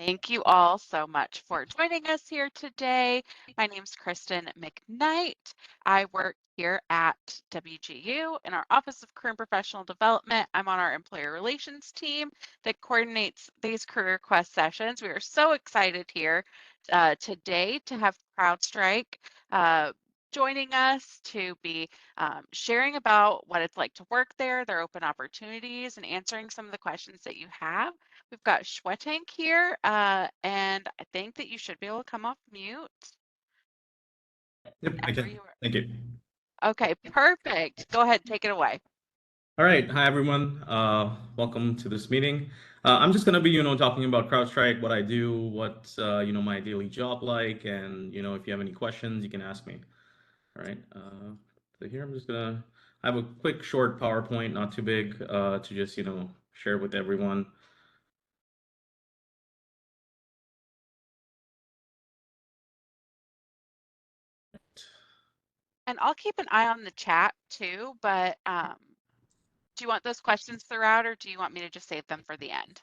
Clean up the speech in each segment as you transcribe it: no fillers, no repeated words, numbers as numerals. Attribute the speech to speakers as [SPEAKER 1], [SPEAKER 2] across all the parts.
[SPEAKER 1] Thank you all so much for joining us here today. My name's Kristen McKnight. I work here at WGU in our Office of Career and Professional Development. I'm on our employer relations team that coordinates these career quest sessions. We are so excited here today to have CrowdStrike joining us to be sharing about what it's like to work there, their open opportunities, and answering some of the questions that you have. We've got Shwetank here, and I think that you should be able to come off mute
[SPEAKER 2] Yep, I
[SPEAKER 1] whenever
[SPEAKER 2] can.
[SPEAKER 1] you are.
[SPEAKER 2] Thank you.
[SPEAKER 1] Okay, perfect. Go ahead, take it away.
[SPEAKER 2] All right. Hi, everyone. Welcome to this meeting. I'm just going to be, talking about CrowdStrike, what I do, what's, my daily job like, and, if you have any questions, you can ask me. All right. So here I'm just going to have a quick, short PowerPoint, not too big, to just, share with everyone.
[SPEAKER 1] And I'll keep an eye on the chat too, but do you want those questions throughout or do you want me to just save them for the end?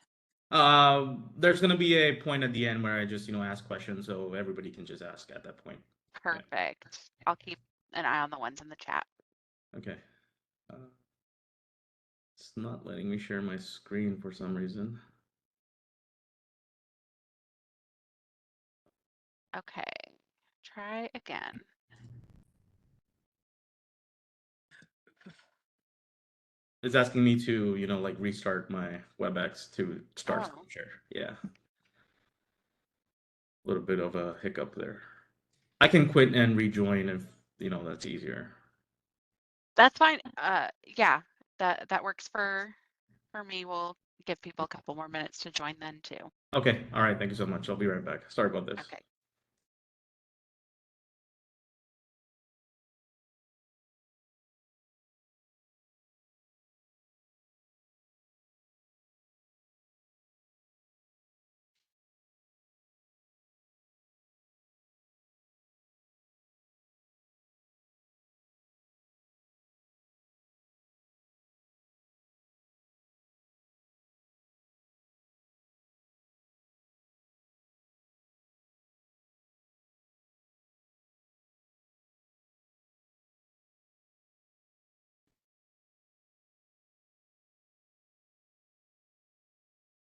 [SPEAKER 2] There's going to be a point at the end where I just, ask questions, so everybody can just ask at that point. Yeah.
[SPEAKER 1] Perfect. I'll keep an eye on the ones in the chat.
[SPEAKER 2] Okay. It's not letting me share my screen for some reason.
[SPEAKER 1] Okay, try again.
[SPEAKER 2] It's asking me to, like restart my WebEx to start screen share. Yeah. A little bit of a hiccup there. I can quit and rejoin if, that's easier.
[SPEAKER 1] That's fine. Yeah, that works for me. We'll give people a couple more minutes to join then too.
[SPEAKER 2] Okay. All right. Thank you so much. I'll be right back. Sorry about this.
[SPEAKER 1] Okay.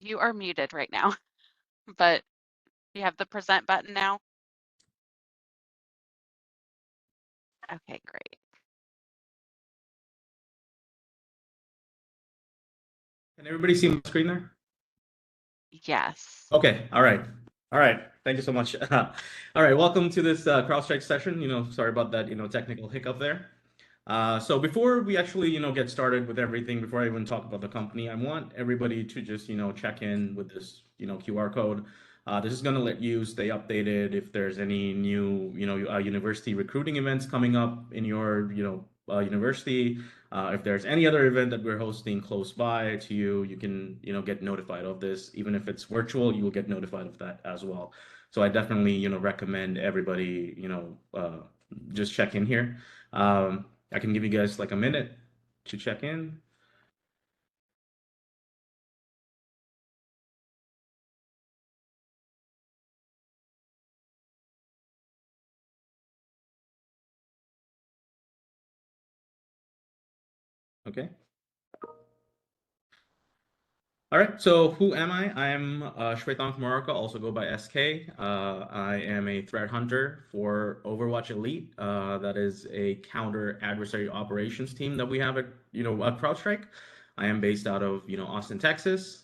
[SPEAKER 1] You are muted right now, but you have the present button now. Okay, great.
[SPEAKER 2] Can everybody see my screen there?
[SPEAKER 1] Yes.
[SPEAKER 2] Okay. All right. All right. Thank you so much. All right. Welcome to this CrowdStrike session. Sorry about that, technical hiccup there. So before we actually, get started with everything, before I even talk about the company, I want everybody to just, check in with this, QR code. This is going to let you stay updated if there's any new, university recruiting events coming up in your, university. If there's any other event that we're hosting close by to you, you can, get notified of this. Even if it's virtual, you will get notified of that as well. So I definitely, recommend everybody, just check in here. I can give you guys like a minute to check in. Okay. All right, so who am I? I am Shwetank Maraka, also go by SK. I am a threat hunter for Overwatch Elite. That is a counter adversary operations team that we have at, at CrowdStrike. I am based out of, Austin, Texas.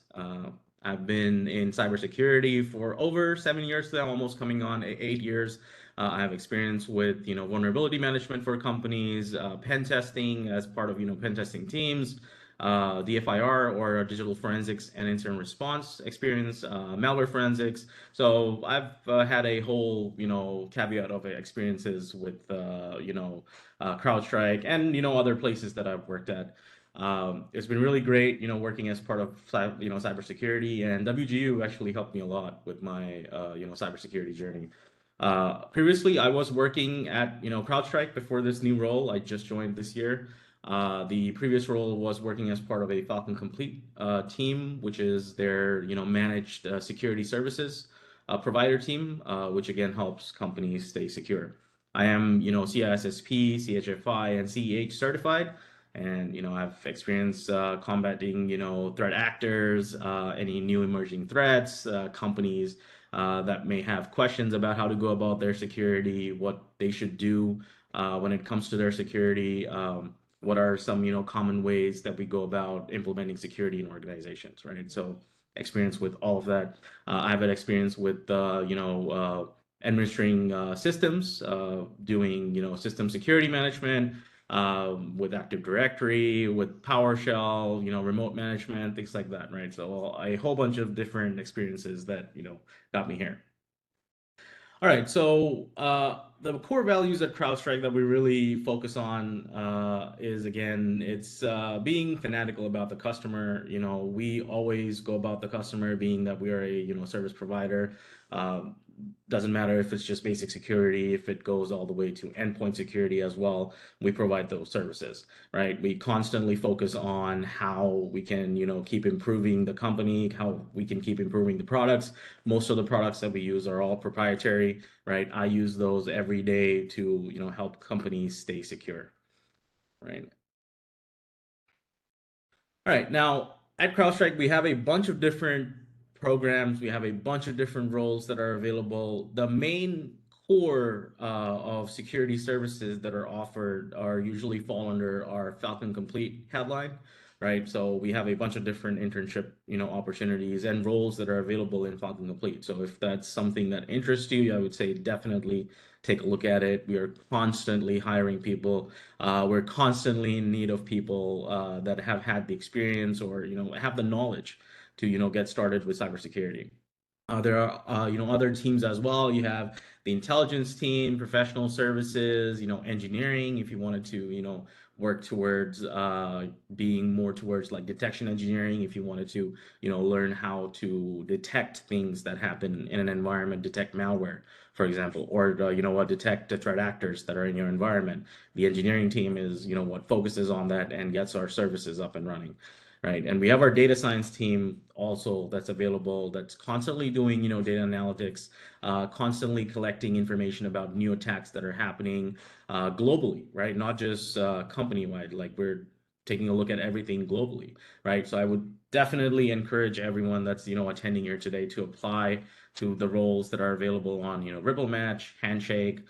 [SPEAKER 2] I've been in cybersecurity for over 7 years now, almost coming on 8 years. I have experience with, vulnerability management for companies, pen testing as part of, pen testing teams, DFIR or digital forensics and incident response experience, malware forensics. So I've had a whole, caveat of experiences with, CrowdStrike and, other places that I've worked at. It's been really great, working as part of, cybersecurity, and WGU actually helped me a lot with my, cybersecurity journey. Previously, I was working at, CrowdStrike before this new role. I just joined this year. The previous role was working as part of a Falcon Complete team, which is their managed security services provider team, which again helps companies stay secure. I am CISSP, CHFI, and CEH certified, and I've experienced combating threat actors, any new emerging threats, companies that may have questions about how to go about their security, what they should do when it comes to their security. What are some common ways that we go about implementing security in organizations, right? So experience with all of that. I've had experience with administering systems, doing system security management, with Active Directory, with PowerShell, remote management, things like that, right? So a whole bunch of different experiences that got me here. All right, so the core values at CrowdStrike that we really focus on is again, it's being fanatical about the customer. We always go about the customer being that we are a service provider. Um, doesn't matter if it's just basic security, if it goes all the way to endpoint security as well. We provide those services, right? We constantly focus on how we can keep improving the company, how we can keep improving the products. Most of the products that we use are all proprietary, right? I use those every day to, help companies stay secure, right? All right, now at CrowdStrike, we have a bunch of different programs. We have a bunch of different roles that are available. The main core of security services that are offered are usually fall under our Falcon Complete headline, right? So we have a bunch of different internship, opportunities and roles that are available in Falcon Complete. So if that's something that interests you, I would say definitely take a look at it. We are constantly hiring people. We're constantly in need of people that have had the experience or have the knowledge to get started with cybersecurity. There are other teams as well. You have the intelligence team, professional services, engineering. If you wanted to work towards being more towards like detection engineering, if you wanted to learn how to detect things that happen in an environment, detect malware, for example, or what, detect the threat actors that are in your environment. The engineering team is what focuses on that and gets our services up and running, right? And we have our data science team also that's available, that's constantly doing data analytics, constantly collecting information about new attacks that are happening globally, right? Not just company wide. Like, we're taking a look at everything globally, right? So I would definitely encourage everyone that's attending here today to apply to the roles that are available on Ripple Match, Handshake.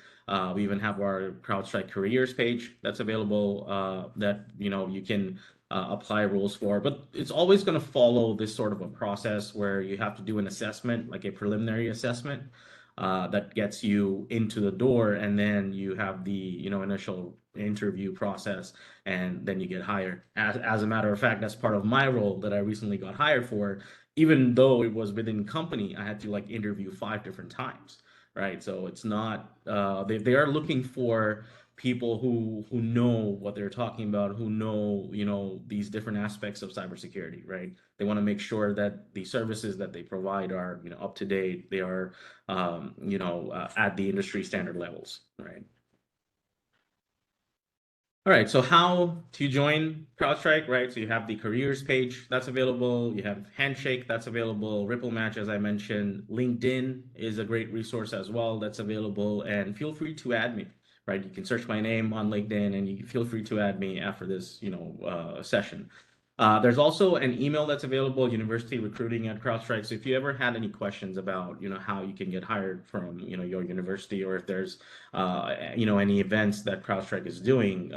[SPEAKER 2] We even have our CrowdStrike careers page that's available, that you can apply rules for. But it's always going to follow this sort of a process where you have to do an assessment, like a preliminary assessment, that gets you into the door, and then you have the initial interview process, and then you get hired. As a matter of fact, that's part of my role that I recently got hired for. Even though it was within company, I had to like interview 5 different times, right? So it's not they are looking for people who know what they're talking about, who know these different aspects of cybersecurity, right? They want to make sure that the services that they provide are up to date. They are at the industry standard levels, right? All right, so how to join CrowdStrike, right? So you have the careers page that's available, you have Handshake that's available, Ripple Match, as I mentioned, LinkedIn is a great resource as well that's available, and feel free to add me, right? You can search my name on LinkedIn and you feel free to add me after this, session. There's also an email that's available, University Recruiting at CrowdStrike. So if you ever had any questions about, how you can get hired from, your university, or if there's, any events that CrowdStrike is doing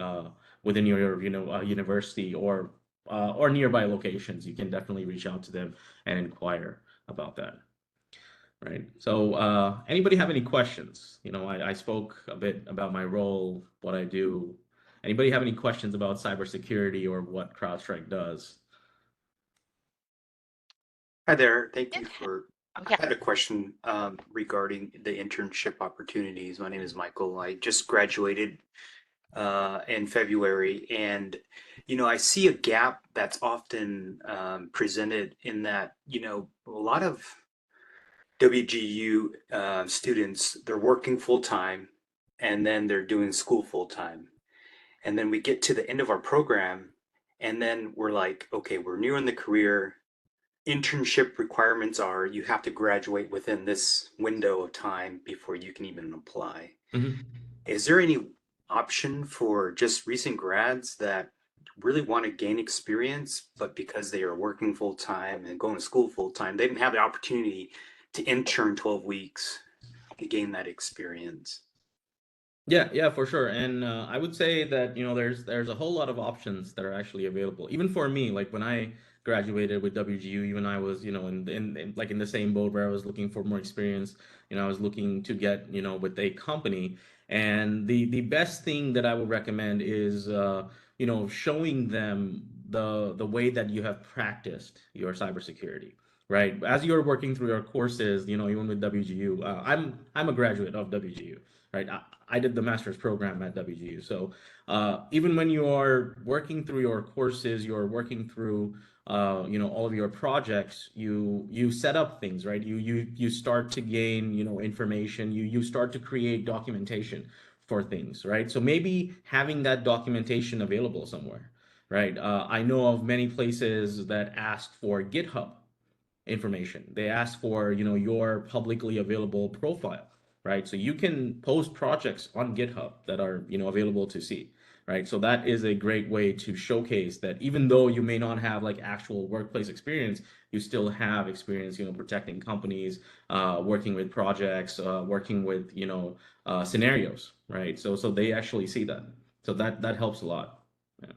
[SPEAKER 2] within your, university or nearby locations, you can definitely reach out to them and inquire about that. Right. So, anybody have any questions? I spoke a bit about my role, what I do. Anybody have any questions about cybersecurity or what CrowdStrike does?
[SPEAKER 3] Hi there. Thank
[SPEAKER 1] Yeah.
[SPEAKER 3] you for.
[SPEAKER 1] Oh,
[SPEAKER 3] I
[SPEAKER 1] yeah.
[SPEAKER 3] had a question regarding the internship opportunities. My name is Michael. I just graduated in February, and I see a gap that's often presented in that a lot of WGU students, they're working full time, and then they're doing school full time. And then we get to the end of our program, and then we're like, okay, we're new in the career. Internship requirements are you have to graduate within this window of time before you can even apply.
[SPEAKER 2] Mhm.
[SPEAKER 3] Is there any option for just recent grads that really want to gain experience, but because they are working full time and going to school full time, they didn't have the opportunity to intern 12 weeks to gain that experience?
[SPEAKER 2] Yeah, yeah, for sure. And I would say that, there's a whole lot of options that are actually available. Even for me, like when I graduated with WGU, even I was, like in the same boat where I was looking for more experience. I was looking to get, with a company. And the best thing that I would recommend is showing them the way that you have practiced your cybersecurity. Right. As you're working through your courses, even with WGU, I'm a graduate of WGU, right? I did the master's program at WGU. So even when you are working through your courses, you're working through all of your projects, you set up things, right? You start to gain information. You start to create documentation for things, right? So maybe having that documentation available somewhere, right? I know of many places that ask for GitHub information. They ask for, your publicly available profile, right? So you can post projects on GitHub that are, available to see, right? So that is a great way to showcase that even though you may not have like actual workplace experience, you still have experience, protecting companies, working with projects, working with, scenarios, right? So they actually see that. So that helps a lot. Yeah.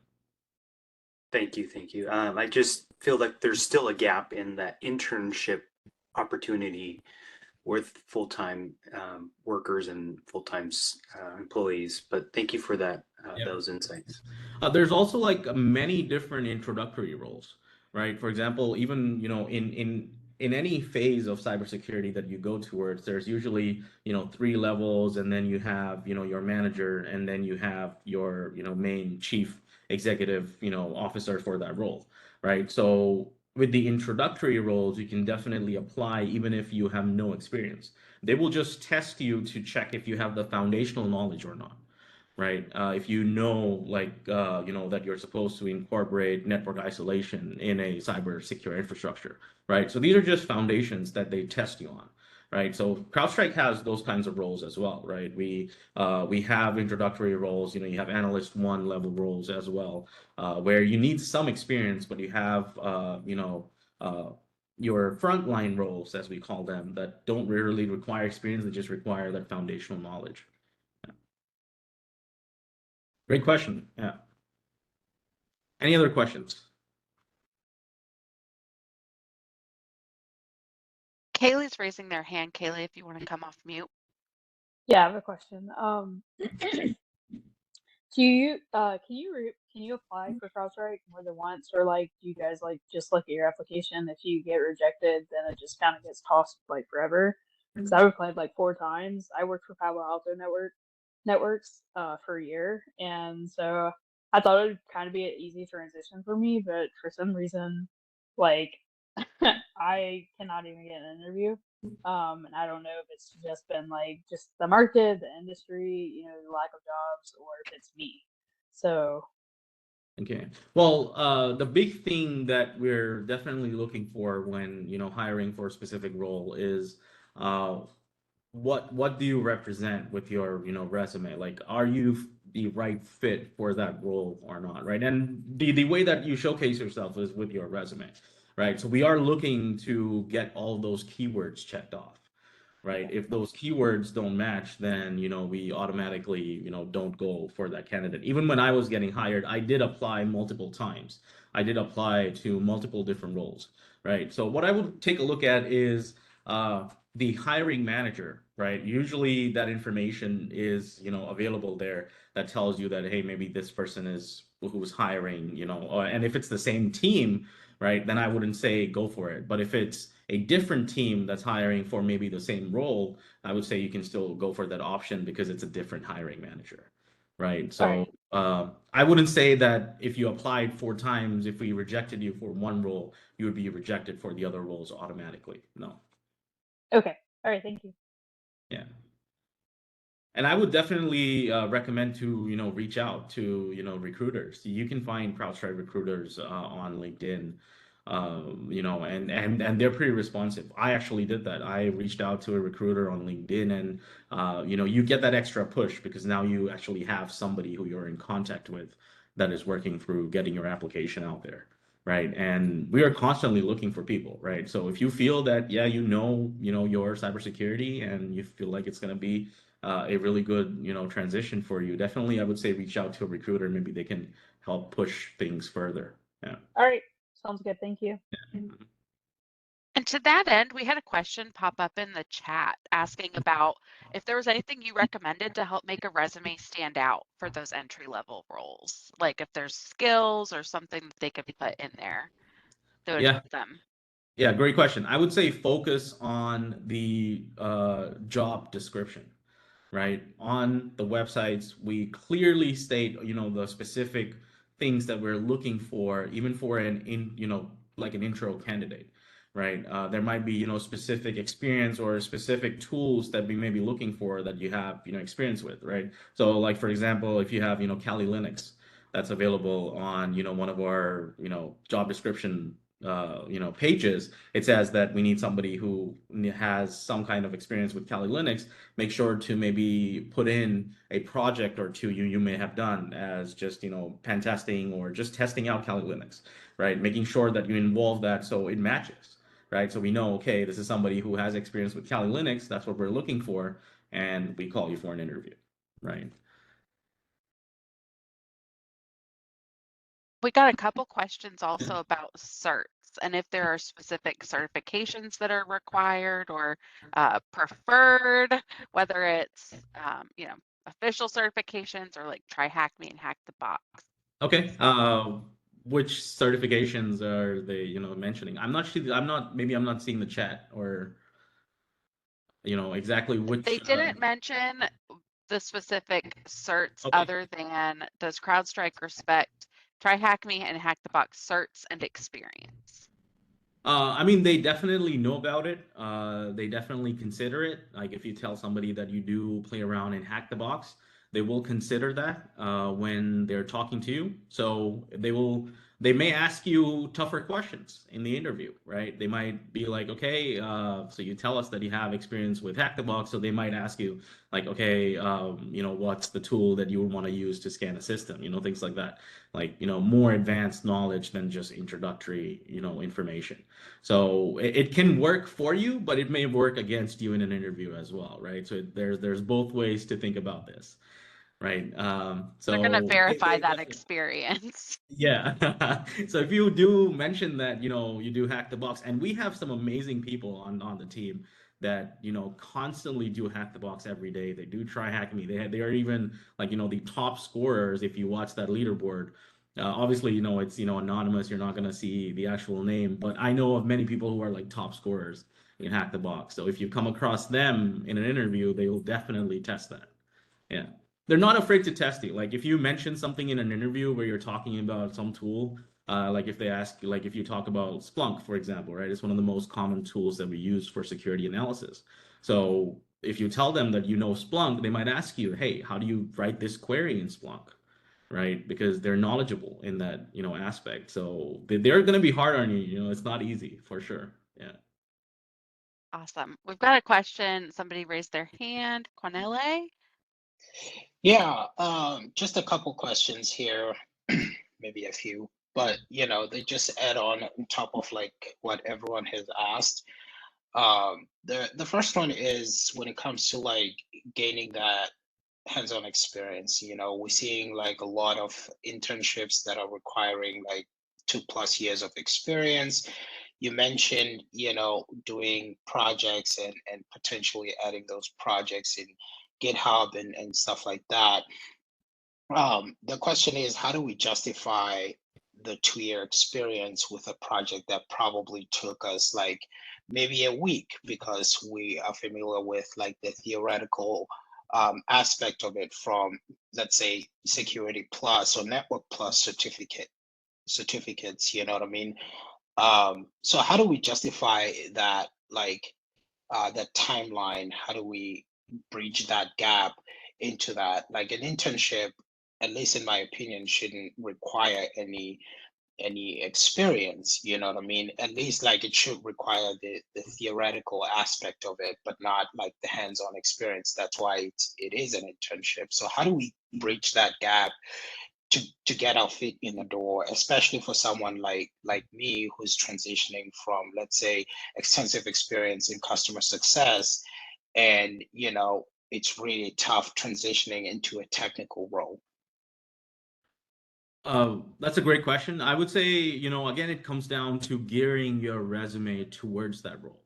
[SPEAKER 3] Thank you, thank you. I just feel like there's still a gap in that internship opportunity with full-time workers and full-time employees. But thank you for that,
[SPEAKER 2] Yeah.
[SPEAKER 3] those insights.
[SPEAKER 2] There's also like many different introductory roles, right? For example, even in any phase of cybersecurity that you go towards, there's usually three levels, and then you have your manager, and then you have your main chief executive officer for that role, right? So with the introductory roles, you can definitely apply even if you have no experience. They will just test you to check if you have the foundational knowledge or not, right? If you know, like, that you're supposed to incorporate network isolation in a cyber secure infrastructure, right? So these are just foundations that they test you on, right? So CrowdStrike has those kinds of roles as well, right? We have introductory roles, you have analyst one level roles as well, where you need some experience, but you have, your frontline roles, as we call them, that don't really require experience, they just require that foundational knowledge. Great question. Yeah. Any other questions?
[SPEAKER 1] Kaylee's raising their hand. Kaylee, if you want to come off mute.
[SPEAKER 4] Yeah, I have a question. Do you can you apply for CrowdStrike more than once, or like do you guys like just look at your application? If you get rejected, then it just kind of gets tossed like forever. Because I've applied like 4 times. I worked for Palo Alto Networks for a year, and so I thought it would kind of be an easy transition for me, but for some reason, like I cannot even get an interview. And I don't know if it's just been like just the market, the industry, the lack of jobs, or if it's me. So
[SPEAKER 2] Okay. Well, the big thing that we're definitely looking for when, hiring for a specific role is uh, what do you represent with your, resume? Like, are you the right fit for that role or not, right? And the way that you showcase yourself is with your resume, right? So we are looking to get all those keywords checked off, right? If those keywords don't match, then we automatically don't go for that candidate. Even when I was getting hired, I did apply multiple times. I did apply to multiple different roles, right? So what I would take a look at is the hiring manager, right? Usually that information is available there that tells you that, hey, maybe this person is who's hiring, and if it's the same team, right, then I wouldn't say go for it. But if it's a different team that's hiring for maybe the same role, I would say you can still go for that option because it's a different hiring manager, right?
[SPEAKER 4] all right,
[SPEAKER 2] So I wouldn't say that if you applied 4 times, if we rejected you for one role, you would be rejected for the other roles automatically. No.
[SPEAKER 4] okay, all right, thank you.
[SPEAKER 2] Yeah. And I would definitely recommend to, reach out to, recruiters. You can find CrowdStrike recruiters on LinkedIn, and they're pretty responsive. I actually did that. I reached out to a recruiter on LinkedIn, and you get that extra push because now you actually have somebody who you're in contact with that is working through getting your application out there. Right. And we are constantly looking for people, right? So if you feel that, yeah, your cybersecurity and you feel like it's going to be a really good, transition for you, definitely I would say reach out to a recruiter. Maybe they can help push things further. Yeah.
[SPEAKER 4] All right, sounds good. Thank you.
[SPEAKER 1] And to that end, we had a question pop up in the chat asking about if there was anything you recommended to help make a resume stand out for those entry-level roles, like if there's skills or something that they could put in there that would
[SPEAKER 2] Yeah.
[SPEAKER 1] help them.
[SPEAKER 2] Yeah. Great question. I would say focus on the job description. Right? On the websites, we clearly state, the specific things that we're looking for, even for like an intro candidate, right? There might be, specific experience or specific tools that we may be looking for that you have, experience with, right? So like, for example, if you have, Kali Linux, that's available on, one of our, job description pages, it says that we need somebody who has some kind of experience with Kali Linux. Make sure to maybe put in a project or two you may have done as just, pen testing or just testing out Kali Linux, right? Making sure that you involve that so it matches, right? So we know, okay, this is somebody who has experience with Kali Linux. That's what we're looking for, and we call you for an interview, right?
[SPEAKER 1] We got a couple questions also about certs and if there are specific certifications that are required or preferred, whether it's, official certifications or like try Hack Me and Hack the Box.
[SPEAKER 2] Okay. Which certifications are they, mentioning? Maybe I'm not seeing the chat or, exactly
[SPEAKER 1] They
[SPEAKER 2] which.
[SPEAKER 1] didn't mention the specific certs
[SPEAKER 2] Okay.
[SPEAKER 1] other than does CrowdStrike respect try Hack Me and Hack the Box certs and experience?
[SPEAKER 2] I mean, they definitely know about it. They definitely consider it. Like if you tell somebody that you do play around and hack the box, they will consider that when they're talking to you. So they may ask you tougher questions in the interview, right? They might be like, okay, so you tell us that you have experience with hack the box, so they might ask you like, okay, what's the tool that you would want to use to scan a system, things like that, like, more advanced knowledge than just introductory, information. So it can work for you, but it may work against you in an interview as well, right? So there's both ways to think about this, right?
[SPEAKER 1] They're going to
[SPEAKER 2] So
[SPEAKER 1] verify
[SPEAKER 2] they
[SPEAKER 1] that
[SPEAKER 2] definitely,
[SPEAKER 1] experience.
[SPEAKER 2] yeah. So if you do mention that, you do hack the box, and we have some amazing people on the team that, constantly do hack the box every day. They do try hacking me. They are even like, the top scorers if you watch that leaderboard. Obviously, it's, anonymous. You're not going to see the actual name, but I know of many people who are like top scorers in hack the box. So if you come across them in an interview, they will definitely test that. Yeah. They're not afraid to test you. Like if you mention something in an interview where you're talking about some tool, like if they ask you, like if you talk about Splunk, for example, right? It's one of the most common tools that we use for security analysis. So if you tell them that you know Splunk, they might ask you, hey, how do you write this query in Splunk? Right? Because they're knowledgeable in that, aspect. So they're going to be hard on you. It's not easy for sure. Yeah.
[SPEAKER 1] Awesome. We've got a question. Somebody raised their hand. Cornele?
[SPEAKER 5] Yeah, just a couple questions here, maybe a few, but they just add on top of like what everyone has asked. The first one is when it comes to like gaining that hands-on experience. We're seeing like a lot of internships that are requiring like 2+ years of experience. You mentioned, doing projects and potentially adding those projects in GitHub and stuff like that. The question is, how do we justify the 2-year experience with a project that probably took us like maybe a week because we are familiar with like the theoretical aspect of it from, let's say, Security Plus or Network Plus certificates, you know what I mean? So how do we justify that, like that timeline? How do we bridge that gap into that. Like an internship, at least in my opinion, shouldn't require any experience, you know what I mean? At least like it should require the theoretical aspect of it, but not like the hands-on experience. That's why it is an internship. So how do we bridge that gap to get our feet in the door, especially for someone like me who's transitioning from, let's say, extensive experience in customer success, and it's really tough transitioning into a technical role.
[SPEAKER 2] That's a great question. I would say, again, it comes down to gearing your resume towards that role,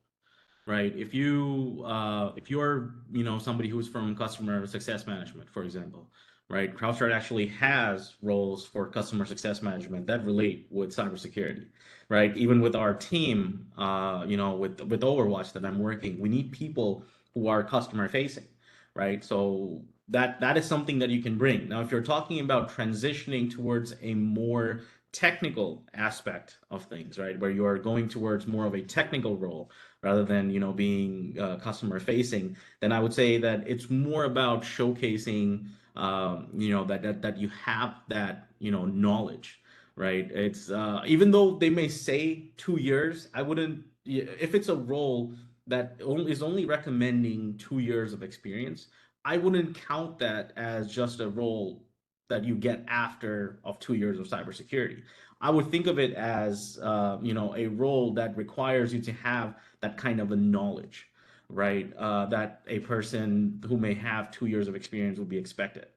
[SPEAKER 2] right? If you're, somebody who's from customer success management, for example, right? CrowdStrike actually has roles for customer success management that relate with cybersecurity, right? Even with our team, with Overwatch that I'm working, we need people who are customer facing, right? So that is something that you can bring. Now, if you're talking about transitioning towards a more technical aspect of things, right, where you are going towards more of a technical role rather than being customer facing, then I would say that it's more about showcasing that you have that knowledge, right? It's even though they may say 2 years, I wouldn't, if it's a role that is only recommending 2 years of experience, I wouldn't count that as just a role that you get after of 2 years of cybersecurity. I would think of it as a role that requires you to have that kind of a knowledge, right? That a person who may have 2 years of experience would be expected,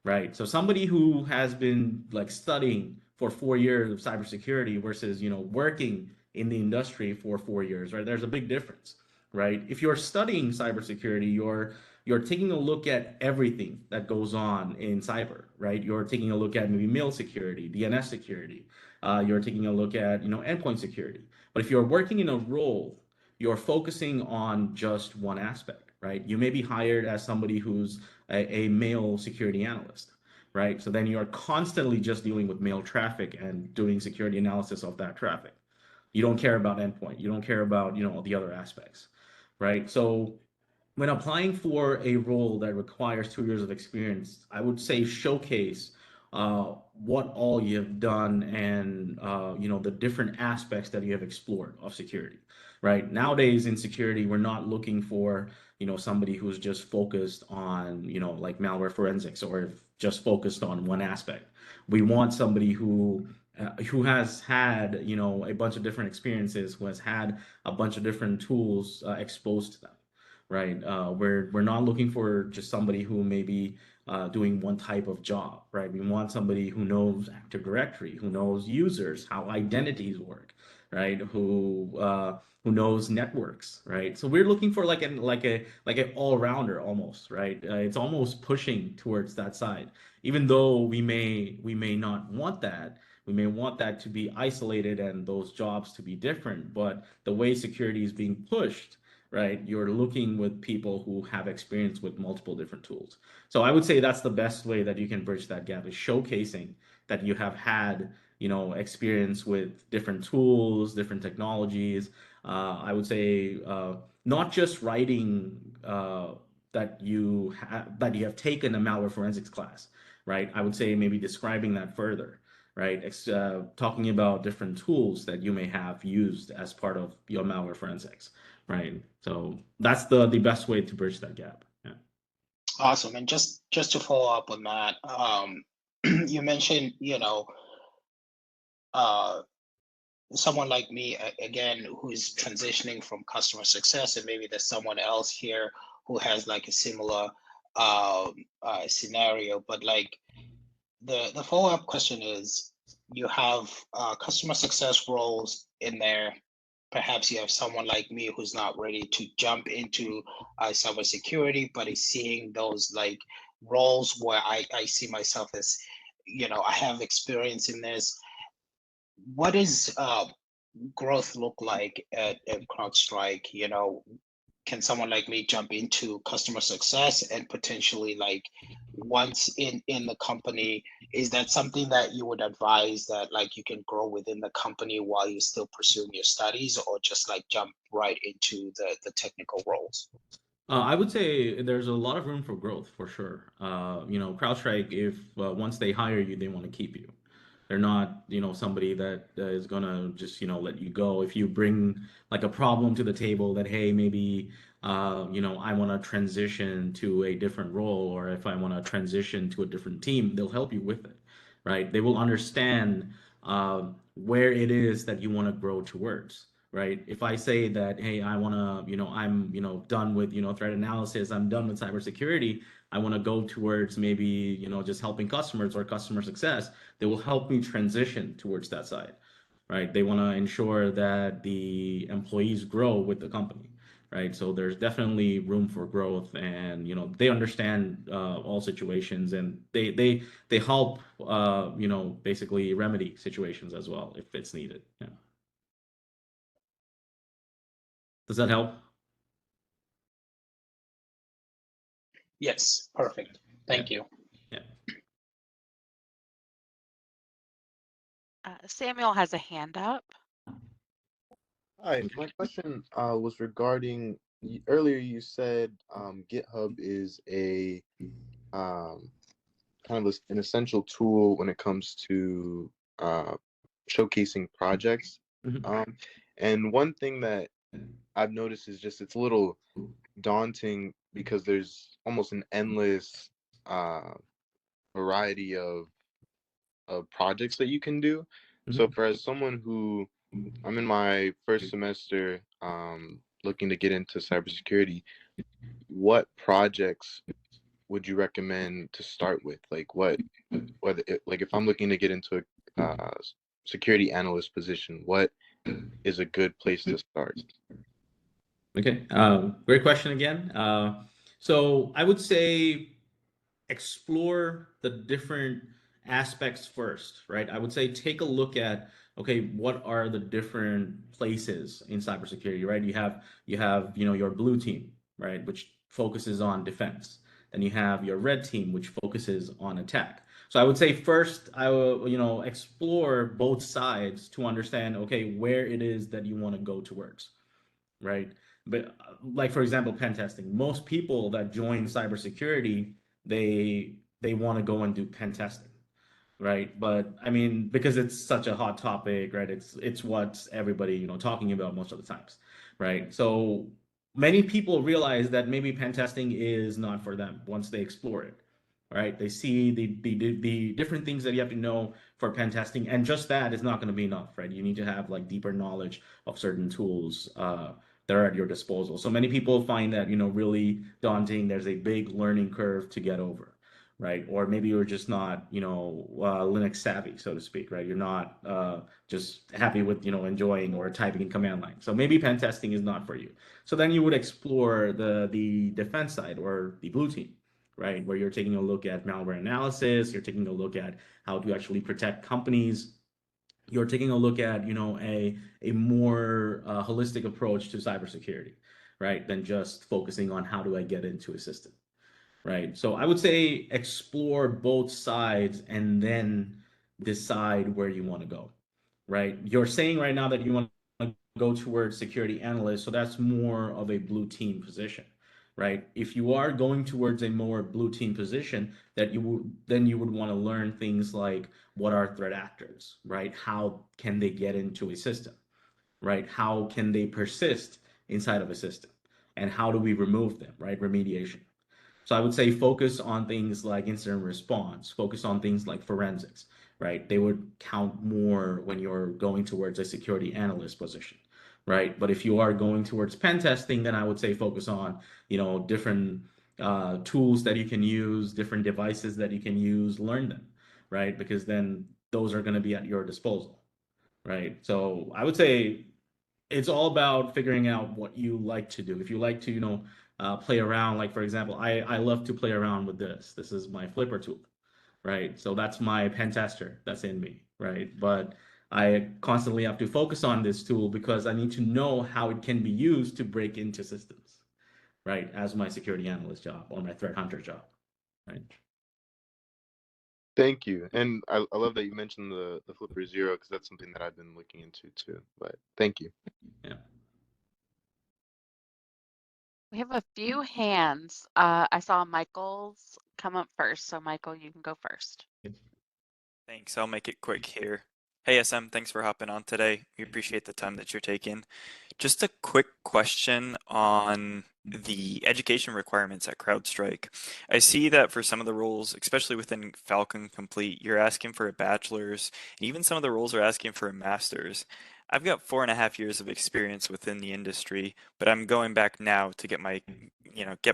[SPEAKER 2] right? So somebody who has been like studying for 4 years of cybersecurity versus working in the industry for 4 years, right? There's a big difference, right? If you're studying cybersecurity, you're taking a look at everything that goes on in cyber, right? You're taking a look at maybe mail security, DNS security. You're taking a look at endpoint security. But if you're working in a role, you're focusing on just one aspect, right? You may be hired as somebody who's a mail security analyst, right? So then you're constantly just dealing with mail traffic and doing security analysis of that traffic. You don't care about endpoint. You don't care about the other aspects, right? So when applying for a role that requires 2 years of experience, I would say showcase what all you have done and the different aspects that you have explored of security. Right nowadays in security, we're not looking for somebody who's just focused on like malware forensics or just focused on one aspect. We want somebody who has had a bunch of different experiences, who has had a bunch of different tools exposed to them, right? We're not looking for just somebody who may be doing one type of job, right? We want somebody who knows Active Directory, who knows users, how identities work, right? Who knows networks, right? So we're looking for like an all-rounder almost, right? It's almost pushing towards that side, even though we may not want that. We may want that to be isolated and those jobs to be different, but the way security is being pushed, right? You're looking with people who have experience with multiple different tools. So I would say that's the best way that you can bridge that gap, is showcasing that you have had, experience with different tools, different technologies. I would say not just writing that you have taken a malware forensics class, right? I would say maybe describing that further, right? Talking about different tools that you may have used as part of your malware forensics, right? So that's the best way to bridge that gap. Yeah.
[SPEAKER 5] Awesome. And just to follow up on that, you mentioned, uh, someone like me, again, who is transitioning from customer success, and maybe there's someone else here who has like a similar scenario. But like the follow-up question is, you have customer success roles in there. Perhaps you have someone like me who's not ready to jump into cybersecurity, but is seeing those like roles where I see myself as, I have experience in this. What does growth look like at CrowdStrike? Can someone like me jump into customer success and potentially, like, once in the company, is that something that you would advise, that like you can grow within the company while you're still pursuing your studies, or just like jump right into the technical roles?
[SPEAKER 2] I would say there's a lot of room for growth for sure. CrowdStrike, if once they hire you, they want to keep you. They're not, somebody that is gonna just, let you go. If you bring like a problem to the table that, hey, maybe, I want to transition to a different role, or if I want to transition to a different team, they'll help you with it, right? They will understand where it is that you want to grow towards, right? If I say that, hey, I want to, I'm, done with, threat analysis, I'm done with cybersecurity, I want to go towards maybe, just helping customers or customer success, they will help me transition towards that side, right? They want to ensure that the employees grow with the company, right? So there's definitely room for growth, and they understand all situations, and they help basically remedy situations as well if it's needed. Yeah. Does that help?
[SPEAKER 5] Yes, perfect. Thank
[SPEAKER 2] Yeah.
[SPEAKER 5] you.
[SPEAKER 2] Yeah.
[SPEAKER 1] Samuel has a hand up.
[SPEAKER 6] Hi, my question was regarding earlier you said GitHub is a um, kind of an essential tool when it comes to uh, showcasing projects.
[SPEAKER 2] Mhm.
[SPEAKER 6] And one thing that I've noticed is just it's a little daunting because there's almost an endless uh, variety of projects that you can do. So
[SPEAKER 2] Mhm.
[SPEAKER 6] for as someone who I'm in my first semester looking to get into cybersecurity, what projects would you recommend to start with? Like like if I'm looking to get into a security analyst position, what is a good place to start?
[SPEAKER 2] Okay. Great question again. So I would say explore the different aspects first, right? I would say take a look at, okay, what are the different places in cybersecurity, right? You have your blue team, right, which focuses on defense. Then you have your red team, which focuses on attack. So I would say first, I will, explore both sides to understand, okay, where it is that you want to go towards, right? But like for example, pen testing. Most people that join cybersecurity, they want to go and do pen testing, right? But I mean, because it's such a hot topic, right? It's what everybody talking about most of the times, right? So many people realize that maybe pen testing is not for them once they explore it, right? They see the different things that you have to know for pen testing, and just that is not going to be enough, right? You need to have like deeper knowledge of certain tools that are at your disposal. So many people find that really daunting. There's a big learning curve to get over, right? Or maybe you're just not, Linux savvy, so to speak, right? You're not just happy with, enjoying or typing in command line. So maybe pen testing is not for you. So then you would explore the defense side or the blue team, right? Where you're taking a look at malware analysis, you're taking a look at how to actually protect companies. You're taking a look at, a more holistic approach to cybersecurity, right? Than just focusing on how do I get into a system, right? So I would say explore both sides and then decide where you want to go, right? You're saying right now that you want to go towards security analyst, so that's more of a blue team position, right? If you are going towards a more blue team position, that you would want to learn things like what are threat actors, right? How can they get into a system, right? How can they persist inside of a system? And how do we remove them, right? Remediation. So I would say focus on things like incident response, focus on things like forensics, right? They would count more when you're going towards a security analyst position, right? But if you are going towards pen testing, then I would say focus on, different tools that you can use, different devices that you can use, learn them, right? Because then those are going to be at your disposal, right? So I would say it's all about figuring out what you like to do. If you like to, play around, like for example, I love to play around with this. This is my flipper tool, right? So that's my pen tester that's in me, right? But I constantly have to focus on this tool because I need to know how it can be used to break into systems, right? As my security analyst job or my threat hunter job, right?
[SPEAKER 6] Thank you. And I love that you mentioned the Flipper Zero because that's something that I've been looking into too. But thank you.
[SPEAKER 2] Yeah.
[SPEAKER 1] We have a few hands. I saw Michael's come up first, so Michael, you can go first.
[SPEAKER 7] Thanks. I'll make it quick here. Hey, SM, thanks for hopping on today. We appreciate the time that you're taking. Just a quick question on the education requirements at CrowdStrike. I see that for some of the roles, especially within Falcon Complete, you're asking for a bachelor's, and even some of the roles are asking for a master's. I've got 4.5 years of experience within the industry, but I'm going back now to get my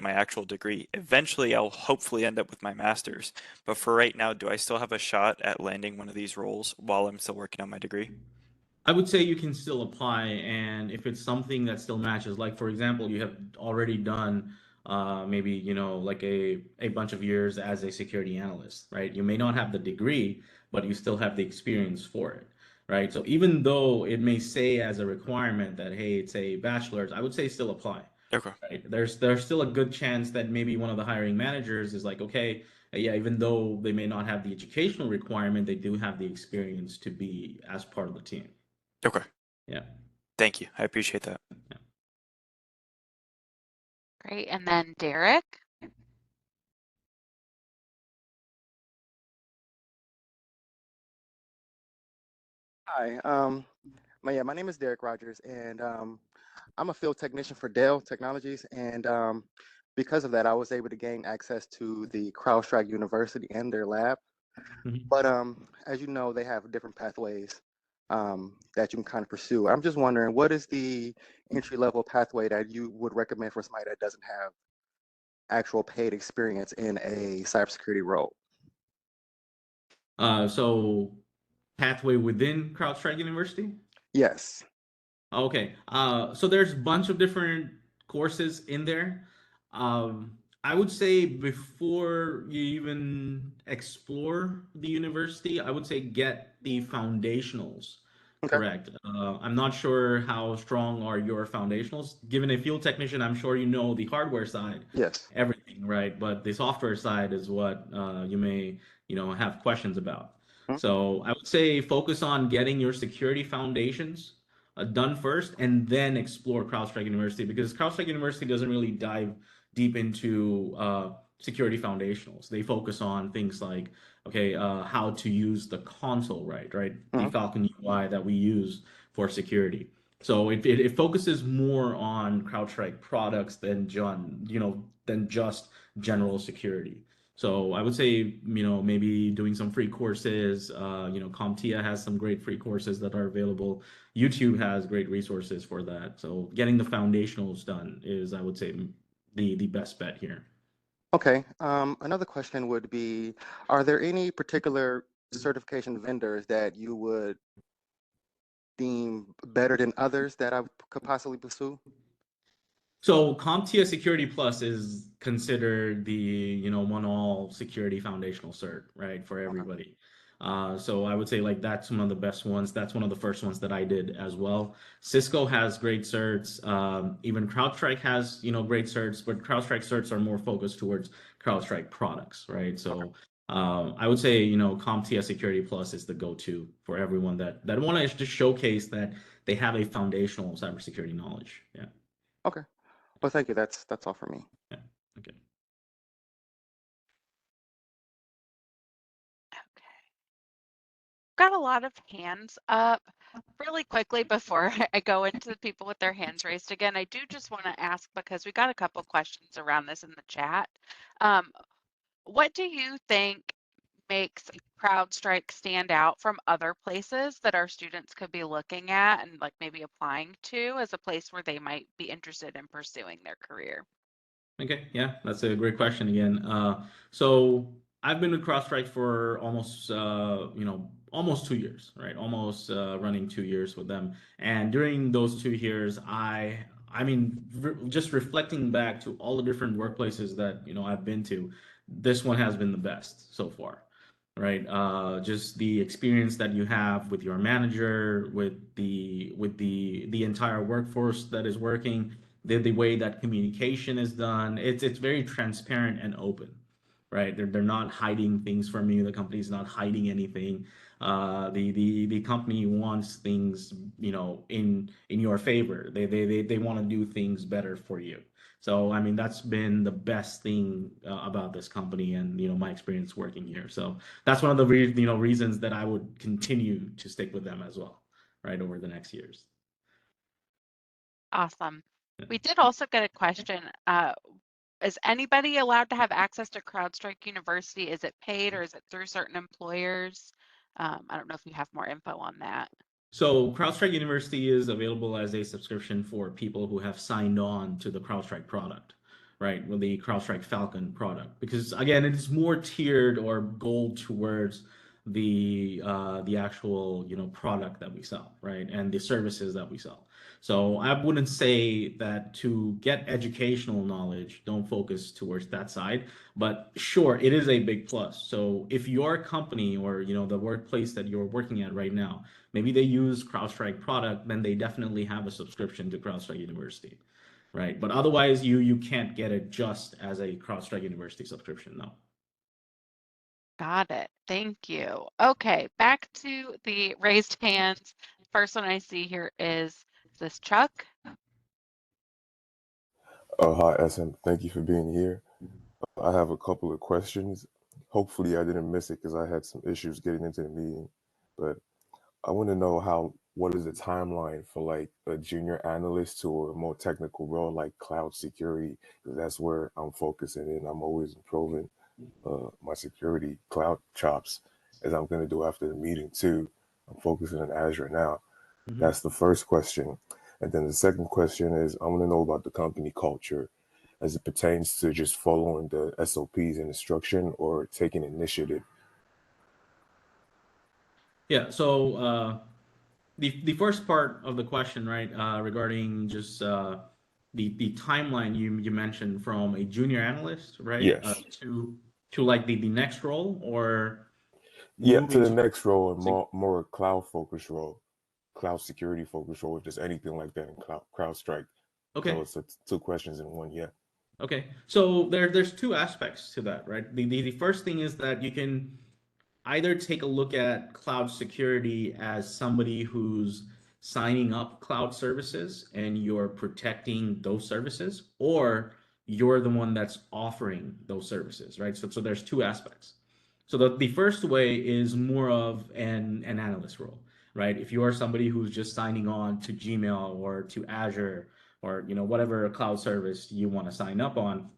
[SPEAKER 7] actual degree. Eventually, I'll hopefully end up with my master's. But for right now, do I still have a shot at landing one of these roles while I'm still working on my degree?
[SPEAKER 2] I would say you can still apply, and if it's something that still matches, like for example, you have already done maybe like a bunch of years as a security analyst, right? You may not have the degree, but you still have the experience for it, right? So even though it may say as a requirement that hey, it's a bachelor's, I would say still apply,
[SPEAKER 7] Okay.
[SPEAKER 2] right? There's still a good chance that maybe one of the hiring managers is like, okay, yeah, even though they may not have the educational requirement, they do have the experience to be as part of the team.
[SPEAKER 7] Okay.
[SPEAKER 2] Yeah.
[SPEAKER 7] Thank you. I appreciate that.
[SPEAKER 1] Great. And then Derek.
[SPEAKER 8] Hi, my name is Derek Rogers, and I'm a field technician for Dell Technologies, and because of that, I was able to gain access to the CrowdStrike University and their lab.
[SPEAKER 2] Mhm.
[SPEAKER 8] But as you know, they have different pathways that you can kind of pursue. I'm just wondering, what is the entry level pathway that you would recommend for somebody that doesn't have actual paid experience in a cybersecurity role?
[SPEAKER 2] So pathway within CrowdStrike University?
[SPEAKER 8] Yes.
[SPEAKER 2] Okay. So there's a bunch of different courses in there. I would say before you even explore the university, I would say get the foundationals
[SPEAKER 8] Okay.
[SPEAKER 2] correct. I'm not sure how strong are your foundationals. Given a field technician, I'm sure you know the hardware side,
[SPEAKER 8] Yes.
[SPEAKER 2] everything, right? But the software side is what you may, have questions about.
[SPEAKER 8] Mhm.
[SPEAKER 2] So I would say focus on getting your security foundations done first, and then explore CrowdStrike University because CrowdStrike University doesn't really dive deep into security foundationals. They focus on things like, okay, how to use the console, right? The
[SPEAKER 8] Mhm.
[SPEAKER 2] Falcon UI that we use for security. So it focuses more on CrowdStrike products than just general security. So I would say, maybe doing some free courses. CompTIA has some great free courses that are available. YouTube has great resources for that. So getting the foundationals done is, I would say, the best bet here.
[SPEAKER 8] Okay. Another question would be, are there any particular certification vendors that you would deem better than others that I could possibly pursue?
[SPEAKER 2] So CompTIA Security Plus is considered the, one all security foundational cert, right, for
[SPEAKER 8] Okay.
[SPEAKER 2] everybody. So I would say like that's one of the best ones. That's one of the first ones that I did as well. Cisco has great certs. Even CrowdStrike has, great certs, but CrowdStrike certs are more focused towards CrowdStrike products, right?
[SPEAKER 8] Okay.
[SPEAKER 2] So I would say, CompTIA Security Plus is the go-to for everyone that want to just showcase that they have a foundational cybersecurity knowledge. Yeah.
[SPEAKER 8] Okay. Well, thank you. That's all for me.
[SPEAKER 2] Yeah. Okay.
[SPEAKER 1] Okay. Got a lot of hands up. Really quickly before I go into the people with their hands raised again, I do just want to ask because we got a couple questions around this in the chat. Um, what do you think makes CrowdStrike stand out from other places that our students could be looking at and like maybe applying to as a place where they might be interested in pursuing their career?
[SPEAKER 2] Okay, yeah, that's a great question again. So I've been with CrowdStrike for almost 2 years, right? Almost running 2 years with them. And during those 2 years, I mean, just reflecting back to all the different workplaces that, I've been to, this one has been the best so far, right? Just the experience that you have with your manager, with the entire workforce that is working, the way that communication is done. It's very transparent and open, right? They're not hiding things from you. The company's not hiding anything. The company wants things, you know, in your favor. They want to do things better for you. So I mean, that's been the best thing about this company, and you know, my experience working here. So that's one of the reasons that I would continue to stick with them as well, right, over the next years.
[SPEAKER 1] Awesome.
[SPEAKER 2] Yeah.
[SPEAKER 1] We did also get a question. Is anybody allowed to have access to CrowdStrike University? Is it paid or is it through certain employers? I don't know if you have more info on that.
[SPEAKER 2] So CrowdStrike University is available as a subscription for people who have signed on to the CrowdStrike product, right? With the CrowdStrike Falcon product, because again, it is more tiered or gold towards the actual product that we sell, right, and the services that we sell. So I wouldn't say that to get educational knowledge, don't focus towards that side, but sure, it is a big plus. So if your company or the workplace that you're working at right now, maybe they use CrowdStrike product, then they definitely have a subscription to CrowdStrike University, right? But otherwise, you can't get it just as a CrowdStrike University subscription, no.
[SPEAKER 1] Got it. Thank you. Okay, back to the raised hands. First one I see here is this Chuck?
[SPEAKER 9] Hi, SM. Thank you for being here. I have a couple of questions. Hopefully, I didn't miss it because I had some issues getting into the meeting. But I want to know what is the timeline for like a junior analyst to a more technical role like cloud security? Because that's where I'm focusing in. I'm always improving my security cloud chops, as I'm going to do after the meeting too. I'm focusing on Azure now.
[SPEAKER 2] Mhm.
[SPEAKER 9] That's the first question. And then the second question is I want to know about the company culture as it pertains to just following the SOPs and instruction or taking initiative.
[SPEAKER 2] Yeah, so the first part of the question, right, regarding just the timeline you mentioned from a junior analyst, right,
[SPEAKER 9] Yes.
[SPEAKER 2] to like the next role or
[SPEAKER 9] Yeah, to
[SPEAKER 2] moving
[SPEAKER 9] the
[SPEAKER 2] to
[SPEAKER 9] next role and
[SPEAKER 2] sec-
[SPEAKER 9] more cloud focused role, cloud security focused role, if there's anything like that in CrowdStrike. So
[SPEAKER 2] okay.
[SPEAKER 9] it's two questions in one. Yeah.
[SPEAKER 2] Okay, so there's two aspects to that, right? The first thing is that you can either take a look at cloud security as somebody who's signing up cloud services and you're protecting those services, or you're the one that's offering those services, right? So there's two aspects. So the first way is more of an analyst role, right? If you are somebody who's just signing on to Gmail or to Azure or whatever cloud service you want to sign up on,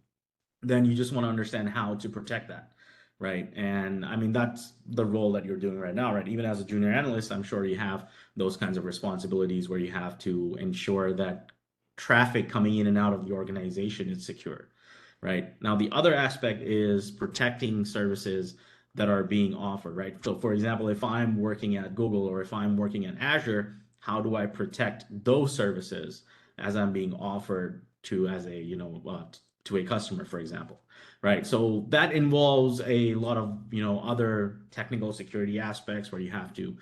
[SPEAKER 2] then you just want to understand how to protect that, right? And I mean, that's the role that you're doing right now, right? Even as a junior analyst, I'm sure you have those kinds of responsibilities where you have to ensure that traffic coming in and out of the organization is secure, right? Now, the other aspect is protecting services that are being offered, right? So, for example, if I'm working at Google or if I'm working at Azure, how do I protect those services as I'm being offered to as a to a customer, for example, right? So that involves a lot of other technical security aspects where you have to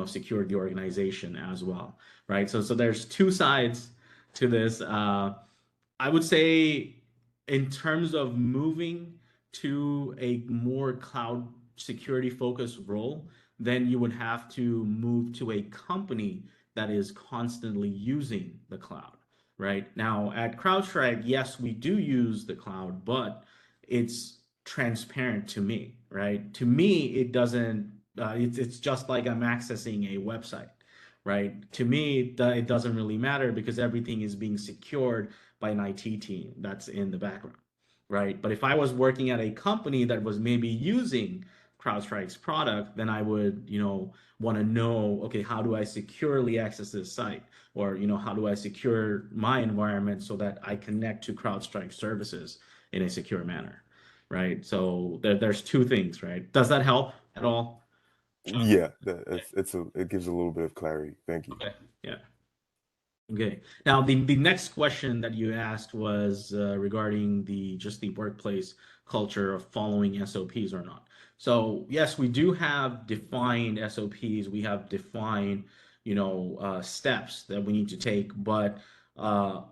[SPEAKER 2] secure the organization as well, right? So there's two sides to this. I would say in terms of moving to a more cloud security focused role, then you would have to move to a company that is constantly using the cloud, right? Now at CrowdStrike, yes, we do use the cloud, but it's transparent to me, right? To me, it doesn't, it's just like I'm accessing a website, right? To me, it doesn't really matter because everything is being secured by an IT team that's in the background, right? But if I was working at a company that was maybe using CrowdStrike's product, then I would, want to know, okay, how do I securely access this site? Or, how do I secure my environment so that I connect to CrowdStrike services in a secure manner, right? So there's two things, right? Does that help at all, Chuck?
[SPEAKER 9] Yeah, it gives a little bit of clarity. Thank you.
[SPEAKER 2] Okay, yeah. Okay. Now, the next question that you asked was regarding the workplace culture of following SOPs or not. So yes, we do have defined SOPs. We have defined, steps that we need to take, but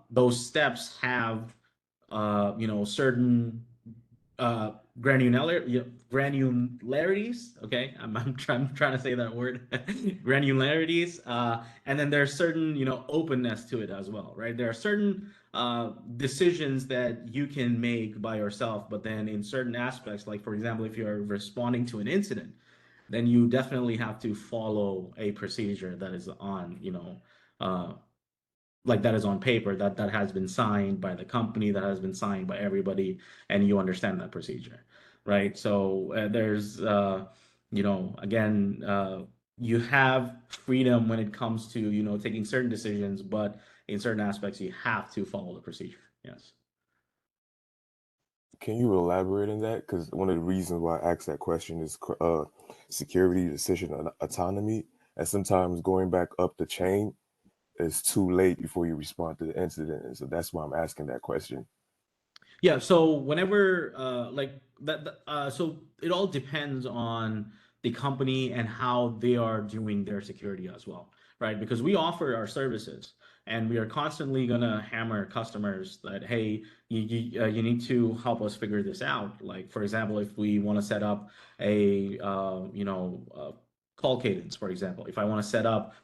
[SPEAKER 2] those steps have, certain granularities. Okay, I'm trying to say that word, granularities. And then there's certain, openness to it as well, right? There are certain decisions that you can make by yourself, but then in certain aspects, like for example, if you're responding to an incident, then you definitely have to follow a procedure that is on, uh, like that is on paper, that has been signed by the company, that has been signed by everybody, and you understand that procedure, right? So there's again, you have freedom when it comes to taking certain decisions, but in certain aspects you have to follow the procedure. Yes.
[SPEAKER 9] Can you elaborate on that? Because one of the reasons why I asked that question is security, decision, and autonomy. And sometimes going back up the chain is too late before you respond to the incident. And so that's why I'm asking that question.
[SPEAKER 2] Yeah, so whenever like so it all depends on the company and how they are doing their security as well, right? Because we offer our services and we are constantly gonna hammer customers that, hey, you need to help us figure this out. Like for example, if we want to set up a call cadence, for example, if I want to set up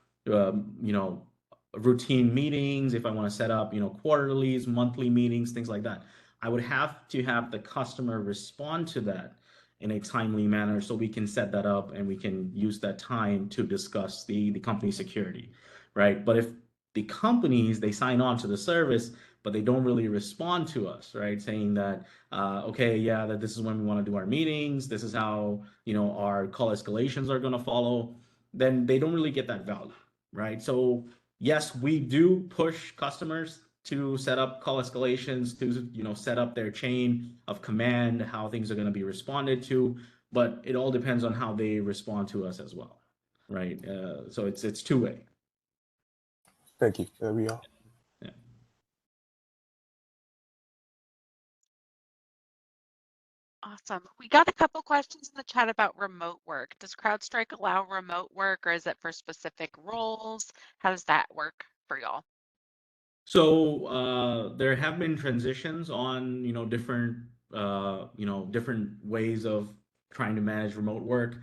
[SPEAKER 2] routine meetings, if I want to set up quarterlies, monthly meetings, things like that, I would have to have the customer respond to that in a timely manner so we can set that up and we can use that time to discuss the company security, right? But if the companies, they sign on to the service, but they don't really respond to us, right? Saying that, okay, yeah, that this is when we want to do our meetings, this is how, our call escalations are going to follow, then they don't really get that value, right? So yes, we do push customers to set up call escalations, to set up their chain of command, how things are going to be responded to, but it all depends on how they respond to us as well, right? So it's two-way.
[SPEAKER 9] Thank you. There we are.
[SPEAKER 2] Yeah.
[SPEAKER 1] Awesome. We got a couple questions in the chat about remote work. Does CrowdStrike allow remote work or is it for specific roles? How does that work for y'all?
[SPEAKER 2] So there have been transitions on different ways of trying to manage remote work.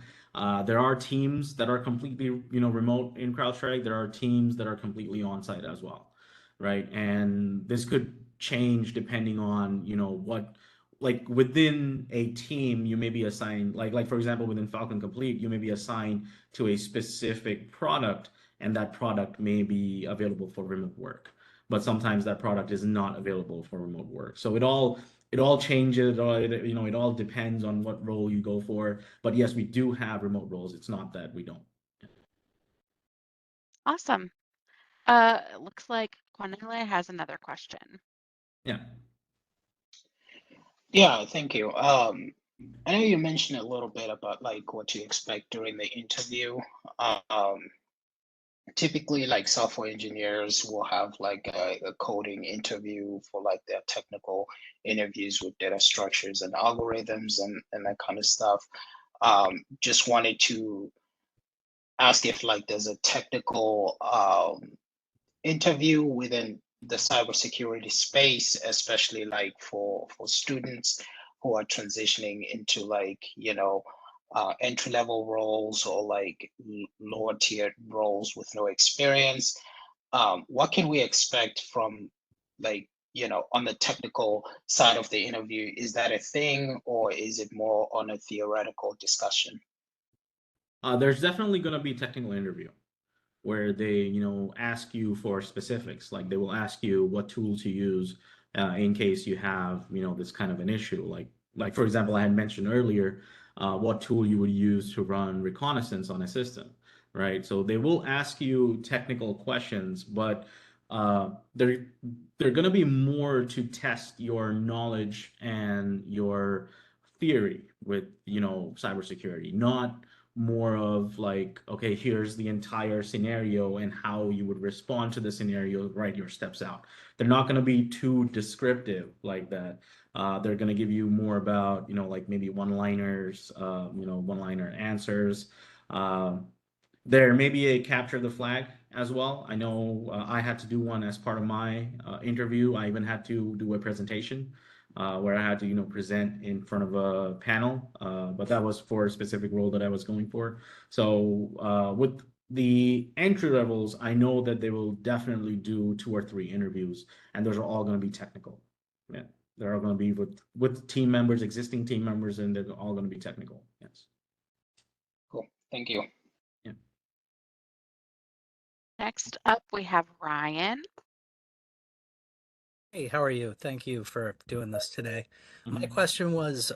[SPEAKER 2] There are teams that are completely remote in CrowdStrike. There are teams that are completely on site as well, right? And this could change depending on what, like within a team you may be assigned, like for example within Falcon Complete you may be assigned to a specific product, and that product may be available for remote work, but sometimes that product is not available for remote work. So it all changes. It all depends on what role you go for. But yes, we do have remote roles. It's not that we don't.
[SPEAKER 1] Awesome. It looks like Cornelia has another question.
[SPEAKER 2] Yeah.
[SPEAKER 5] Yeah, thank you. I know you mentioned a little bit about like what you expect during the interview. Um, Typically, like software engineers will have like a coding interview for like their technical interviews with data structures and algorithms and that kind of stuff. Just wanted to ask if like there's a technical interview within the cybersecurity space, especially like for students who are transitioning into like entry level roles or like lower tier roles with no experience. What can we expect from like on the technical side of the interview? Is that a thing or is it more on a theoretical discussion?
[SPEAKER 2] There's definitely going to be technical interview where they, ask you for specifics. Like they will ask you what tool to use in case you have, this kind of an issue. Like for example, I had mentioned earlier, what tool you would use to run reconnaissance on a system, right? So they will ask you technical questions, but they're going to be more to test your knowledge and your theory with, cybersecurity, not more of like, okay, here's the entire scenario and how you would respond to the scenario, write your steps out. They're not going to be too descriptive like that. They're going to give you more about, like maybe one-liners, one-liner answers. There may be a capture the flag as well. I know I had to do one as part of my interview. I even had to do a presentation where I had to, present in front of a panel. But that was for a specific role that I was going for. So with the entry levels, I know that they will definitely do 2 or 3 interviews, and those are all going to be technical. Yeah, they're all going to be with team members, existing team members, and they're all going to be technical. Yes.
[SPEAKER 5] Cool. Thank you.
[SPEAKER 2] Yeah.
[SPEAKER 1] Next up, we have Ryan.
[SPEAKER 10] Hey, how are you? Thank you for doing this today. My
[SPEAKER 2] Mhm.
[SPEAKER 10] question was,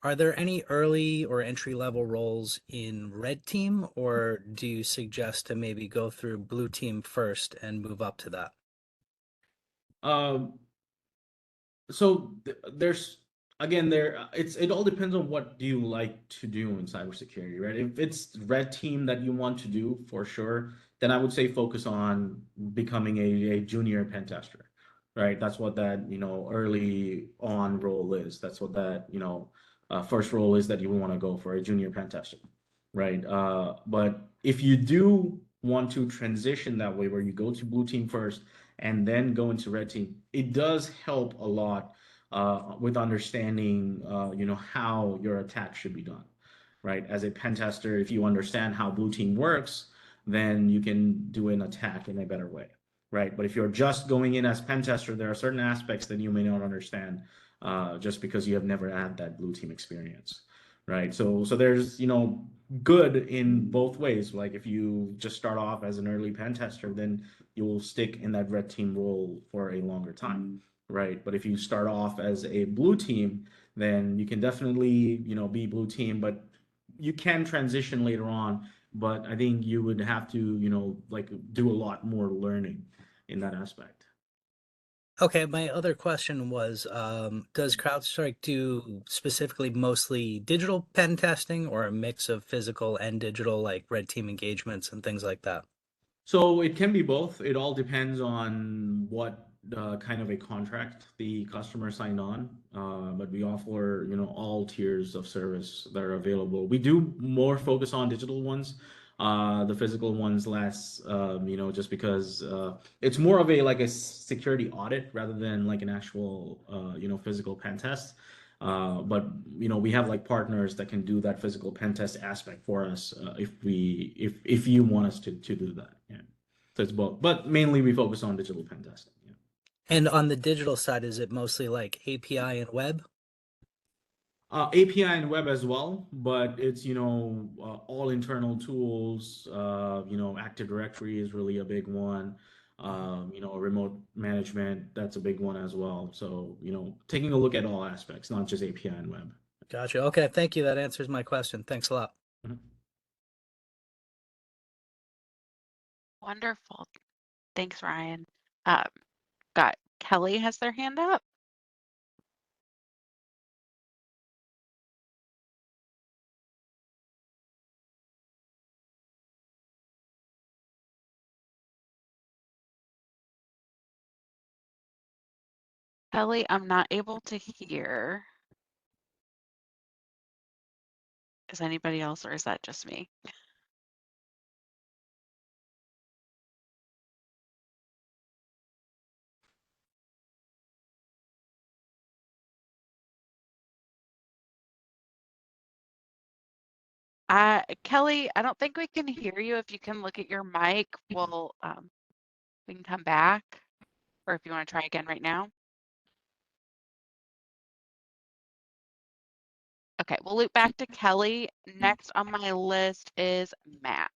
[SPEAKER 10] are there any early or entry level roles in red team, or do you suggest to maybe go through blue team first and move up to that?
[SPEAKER 2] Um, so there's again it all depends on what do you like to do in cybersecurity, right? If it's red team that you want to do for sure, then I would say focus on becoming a junior pen tester, right? That's what that early on role is. That's what that first role is that you want to go for, a junior pen tester, right? But if you do want to transition that way, where you go to blue team first and then go into red team, it does help a lot with understanding, how your attack should be done, right? As a pen tester, if you understand how blue team works, then you can do an attack in a better way, right? But if you're just going in as pen tester, there are certain aspects that you may not understand just because you have never had that blue team experience, right? So there's good in both ways. Like if you just start off as an early pen tester, then you will stick in that red team role for a longer time, right? But if you start off as a blue team, then you can definitely, be blue team, but you can transition later on. But I think you would have to, like do a lot more learning in that aspect.
[SPEAKER 10] Okay, my other question was, does CrowdStrike do specifically mostly digital pen testing or a mix of physical and digital, like red team engagements and things like that?
[SPEAKER 2] So it can be both. It all depends on what kind of a contract the customer signed on. But we offer, all tiers of service that are available. We do more focus on digital ones. The physical ones less, just because it's more of a like a security audit rather than like an actual, physical pen test. But we have like partners that can do that physical pen test aspect for us if you want us to do that. Yeah. So it's both, but mainly we focus on digital pen testing. Yeah.
[SPEAKER 10] And on the digital side, is it mostly like API and web?
[SPEAKER 2] API and web as well, but it's all internal tools. Active Directory is really a big one. Remote management, that's a big one as well. So taking a look at all aspects, not just API and web.
[SPEAKER 10] Gotcha. Okay, thank you. That answers my question. Thanks a lot.
[SPEAKER 2] Mhm.
[SPEAKER 1] Wonderful. Thanks, Ryan. Um, got Kelly has their hand up. Kelly, I'm not able to hear. Is anybody else, or is that just me? Kelly, I don't think we can hear you. If you can look at your mic, we can come back, or if you want to try again right now. Okay, we'll loop back to Kelly. Next on my list is Matt.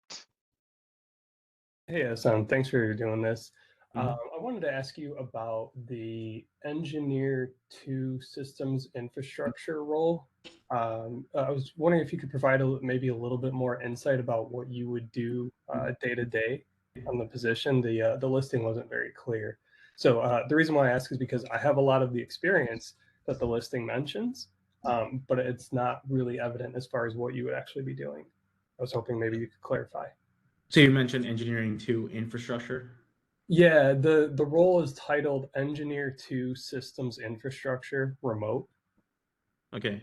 [SPEAKER 11] Hey, Sam, thanks for doing this.
[SPEAKER 2] Mhm.
[SPEAKER 11] I wanted to ask you about the engineer to systems infrastructure role. I was wondering if you could provide maybe a little bit more insight about what you would do day to day on the position. The listing wasn't very clear. So the reason why I ask is because I have a lot of the experience that the listing mentions, but it's not really evident as far as what you would actually be doing. I was hoping maybe you could clarify.
[SPEAKER 2] So you mentioned engineering to infrastructure.
[SPEAKER 11] Yeah, the role is titled Engineer to Systems Infrastructure Remote.
[SPEAKER 2] Okay.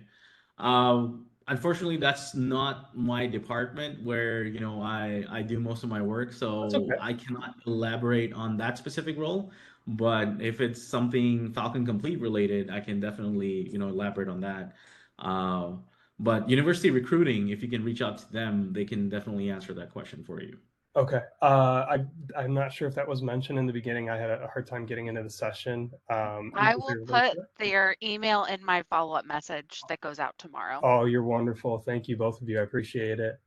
[SPEAKER 2] Unfortunately, that's not my department where, I do most of my work,
[SPEAKER 11] That's
[SPEAKER 2] so
[SPEAKER 11] okay.
[SPEAKER 2] I cannot elaborate on that specific role. But if it's something Falcon Complete related, I can definitely, elaborate on that. Uh, but university recruiting, if you can reach out to them, they can definitely answer that question for you.
[SPEAKER 11] Okay. I'm not sure if that was mentioned in the beginning. I had a hard time getting into the session.
[SPEAKER 1] I
[SPEAKER 11] Is
[SPEAKER 1] will
[SPEAKER 11] there a link
[SPEAKER 1] put
[SPEAKER 11] for that?
[SPEAKER 1] their email in my follow-up message that goes out tomorrow.
[SPEAKER 11] Oh, you're wonderful. Thank you, both of you. I appreciate it.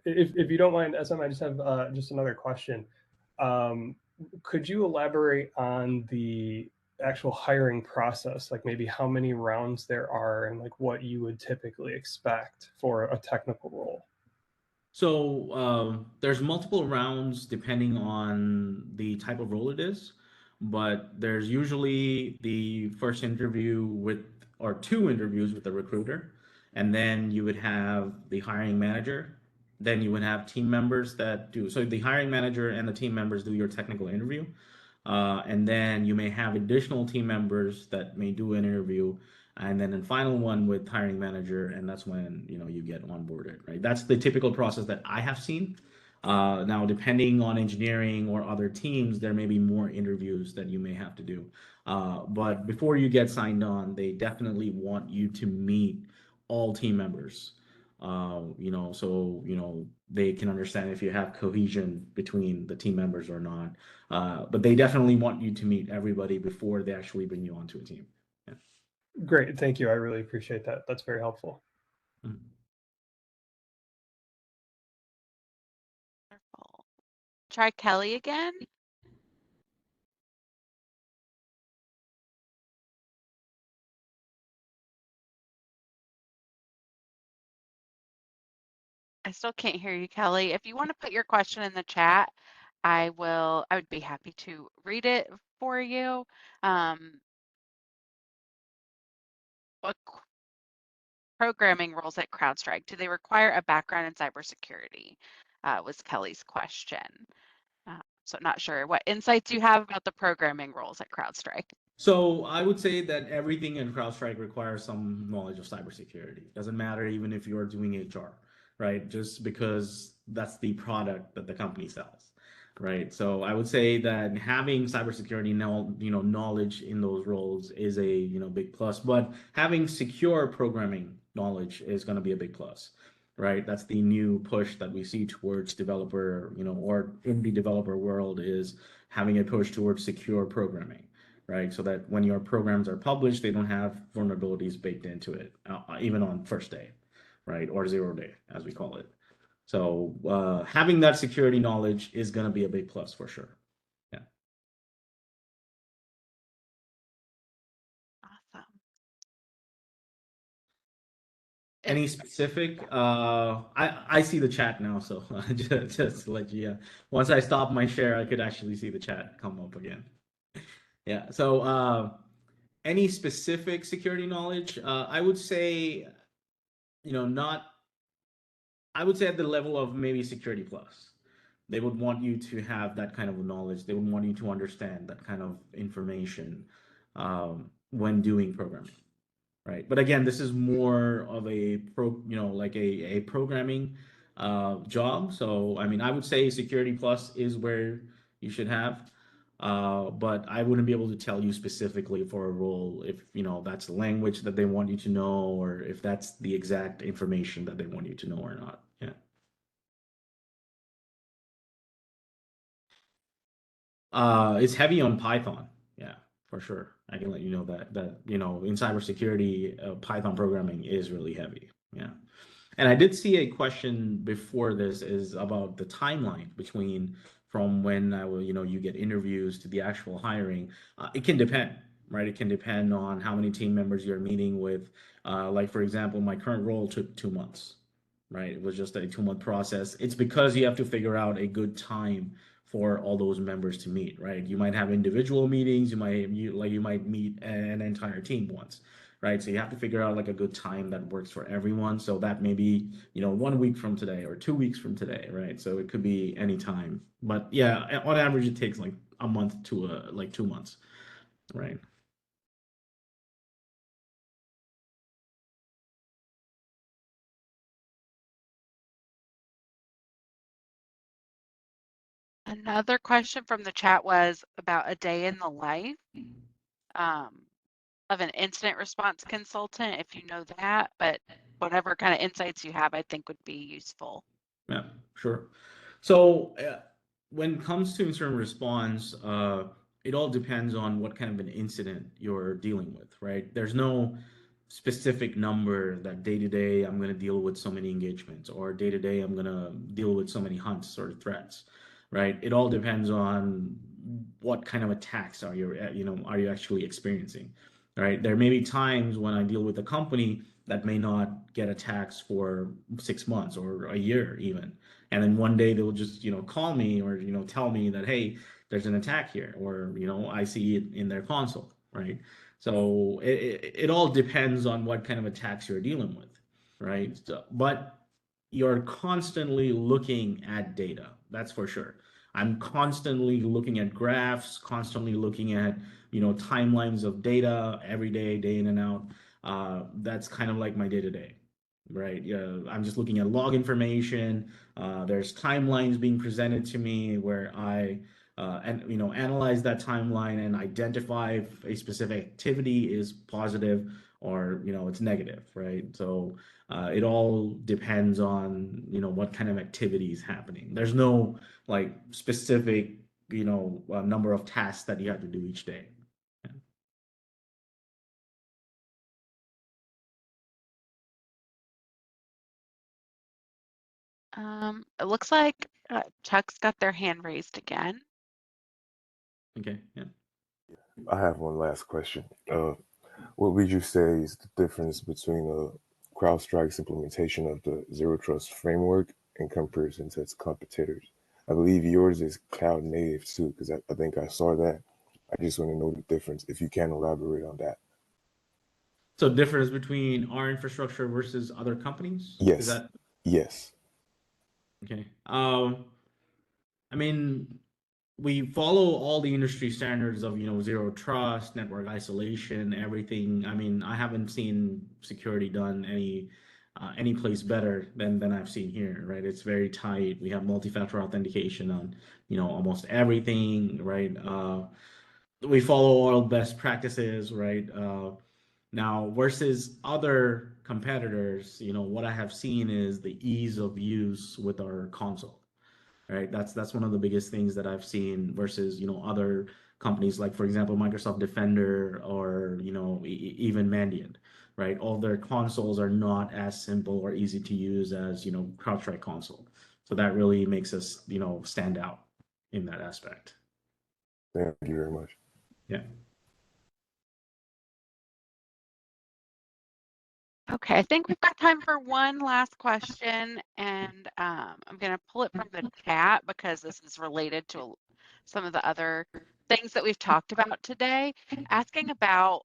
[SPEAKER 11] If you don't mind, SM, I just have just another question. Could you elaborate on the actual hiring process, like maybe how many rounds there are and like what you would typically expect for a technical role?
[SPEAKER 2] So there's multiple rounds depending on the type of role it is, but there's usually the first interview with, or two interviews with the recruiter, and then you would have the hiring manager. Then you would have team members that do. So the hiring manager and the team members do your technical interview, and then you may have additional team members that may do an interview, and then the final one with hiring manager, and that's when you get onboarded, right? That's the typical process that I have seen. Now, depending on engineering or other teams, there may be more interviews that you may have to do. But before you get signed on, they definitely want you to meet all team members. So they can understand if you have cohesion between the team members or not. But they definitely want you to meet everybody before they actually bring you onto a team. Yeah.
[SPEAKER 11] Great. Thank you. I really appreciate that. That's very helpful.
[SPEAKER 2] Mhm.
[SPEAKER 1] Wonderful. Try Kelly again. I still can't hear you, Kelly. If you want to put your question in the chat, I would be happy to read it for you. What programming roles at CrowdStrike, do they require a background in cybersecurity? Was Kelly's question. So not sure what insights you have about the programming roles at CrowdStrike.
[SPEAKER 2] So I would say that everything in CrowdStrike requires some knowledge of cybersecurity. Doesn't matter even if you're doing HR, right? Just because that's the product that the company sells, right? So I would say that having cybersecurity knowledge in those roles is a big plus. But having secure programming knowledge is going to be a big plus, right? That's the new push that we see towards developer, or in the developer world, is having a push towards secure programming, right? So that when your programs are published, they don't have vulnerabilities baked into it, even on first day, right? Or 0 day, as we call it. So having that security knowledge is going to be a big plus for sure. Yeah.
[SPEAKER 1] Awesome.
[SPEAKER 2] Any specific? I see the chat now, so just to let you. Yeah. Once I stop my share, I could actually see the chat come up again. Yeah. So any specific security knowledge? I would say, not. I would say at the level of maybe security plus. They would want you to have that kind of knowledge. They would want you to understand that kind of information when doing programming, right? But again, this is more of a like a programming job. So I mean, I would say security plus is where you should have. But I wouldn't be able to tell you specifically for a role if that's the language that they want you to know, or if that's the exact information that they want you to know or not. Yeah. It's heavy on Python. Yeah, for sure. I can let you know that in cybersecurity, Python programming is really heavy. Yeah. And I did see a question before this is about the timeline between from when I will, you get interviews to the actual hiring. It can depend, right? It can depend on how many team members you're meeting with. Like for example, my current role took 2 months, right? It was just a 2 month process. It's because you have to figure out a good time for all those members to meet, right? You might have individual meetings. You might meet an entire team once, right? So you have to figure out like a good time that works for everyone. So that may be, 1 week from today or 2 weeks from today, right? So it could be any time. But yeah, on average, it takes like a month to like 2 months, right?
[SPEAKER 1] Another question from the chat was about a day in the life um, of an incident response consultant, if you know that, but whatever kind of insights you have, I think would be useful.
[SPEAKER 2] Yeah, sure. So when it comes to incident response, it all depends on what kind of an incident you're dealing with, right? There's no specific number that day to day I'm going to deal with so many engagements, or day to day I'm going to deal with so many hunts or threats, right? It all depends on what kind of attacks are are you actually experiencing, right? There may be times when I deal with a company that may not get attacks for 6 months or a year even, and then one day they'll just call me or tell me that, hey, there's an attack here, or I see it in their console, right? So it all depends on what kind of attacks you're dealing with, right? But you're constantly looking at data, that's for sure. I'm constantly looking at graphs, constantly looking at timelines of data every day, day in and out. That's kind of like my day to day, right? Yeah, I'm just looking at log information. There's timelines being presented to me where I and analyze that timeline and identify if a specific activity is positive or it's negative, right? So it all depends on what kind of activity is happening. There's no like specific number of tasks that you have to do each day. Yeah.
[SPEAKER 1] It looks like Chuck's got their hand raised again.
[SPEAKER 2] Okay. Yeah.
[SPEAKER 9] I have one last question. What would you say is the difference between CrowdStrike's implementation of the Zero Trust framework in comparison to its competitors? I believe yours is cloud native too, because I think I saw that. I just want to know the difference, if you can elaborate on that.
[SPEAKER 2] So difference between our infrastructure versus other companies? Is
[SPEAKER 9] Yes.
[SPEAKER 2] that
[SPEAKER 9] Yes.
[SPEAKER 2] okay? I mean, we follow all the industry standards of zero trust, network isolation, everything. I mean, I haven't seen security done any place better than I've seen here, right? It's very tight. We have multi-factor authentication on almost everything, right? We follow all best practices, right? Now versus other competitors, what I have seen is the ease of use with our console, right? That's one of the biggest things that I've seen versus other companies like, for example, Microsoft Defender or even Mandiant, right? All their consoles are not as simple or easy to use as CrowdStrike console. So that really makes us stand out in that aspect.
[SPEAKER 9] Thank you very much.
[SPEAKER 2] Yeah.
[SPEAKER 1] Okay, I think we've got time for one last question, and I'm going to pull it from the chat because this is related to some of the other things that we've talked about today. Asking about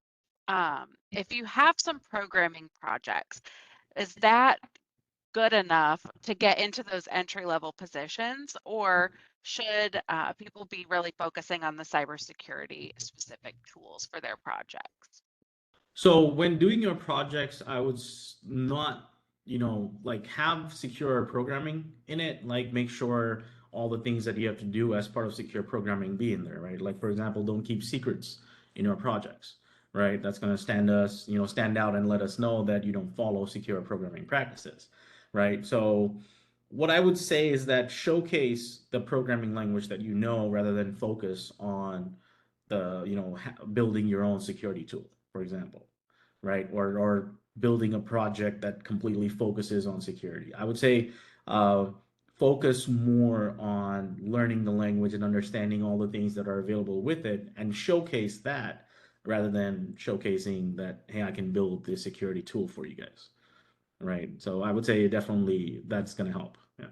[SPEAKER 1] if you have some programming projects, is that good enough to get into those entry-level positions, or should people be really focusing on the cybersecurity specific tools for their projects?
[SPEAKER 2] So when doing your projects, I would not, like have secure programming in it, like make sure all the things that you have to do as part of secure programming be in there, right? Like for example, don't keep secrets in your projects, right? That's going to stand out and let us know that you don't follow secure programming practices, right? So what I would say is that showcase the programming language that you know rather than focus on the, building your own security tool, for example, right? Or building a project that completely focuses on security. I would say uh, focus more on learning the language and understanding all the things that are available with it, and showcase that rather than showcasing that, hey, I can build this security tool for you guys, right? So I would say definitely that's going to help. Yeah.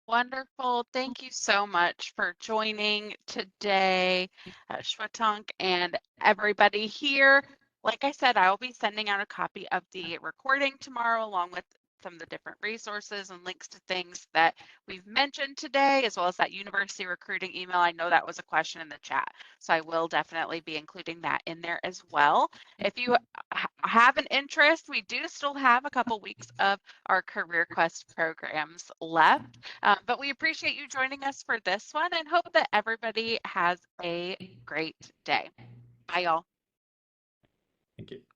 [SPEAKER 1] Wonderful. Thank you so much for joining today, Shwetank and everybody here. Like I said, I will be sending out a copy of the recording tomorrow along with some of the different resources and links to things that we've mentioned today, as well as that university recruiting email. I know that was a question in the chat, so I will definitely be including that in there as well. If you have an interest, we do still have a couple weeks of our Career Quest programs left, but we appreciate you joining us for this one and hope that everybody has a great day. Bye, y'all.
[SPEAKER 2] Thank you.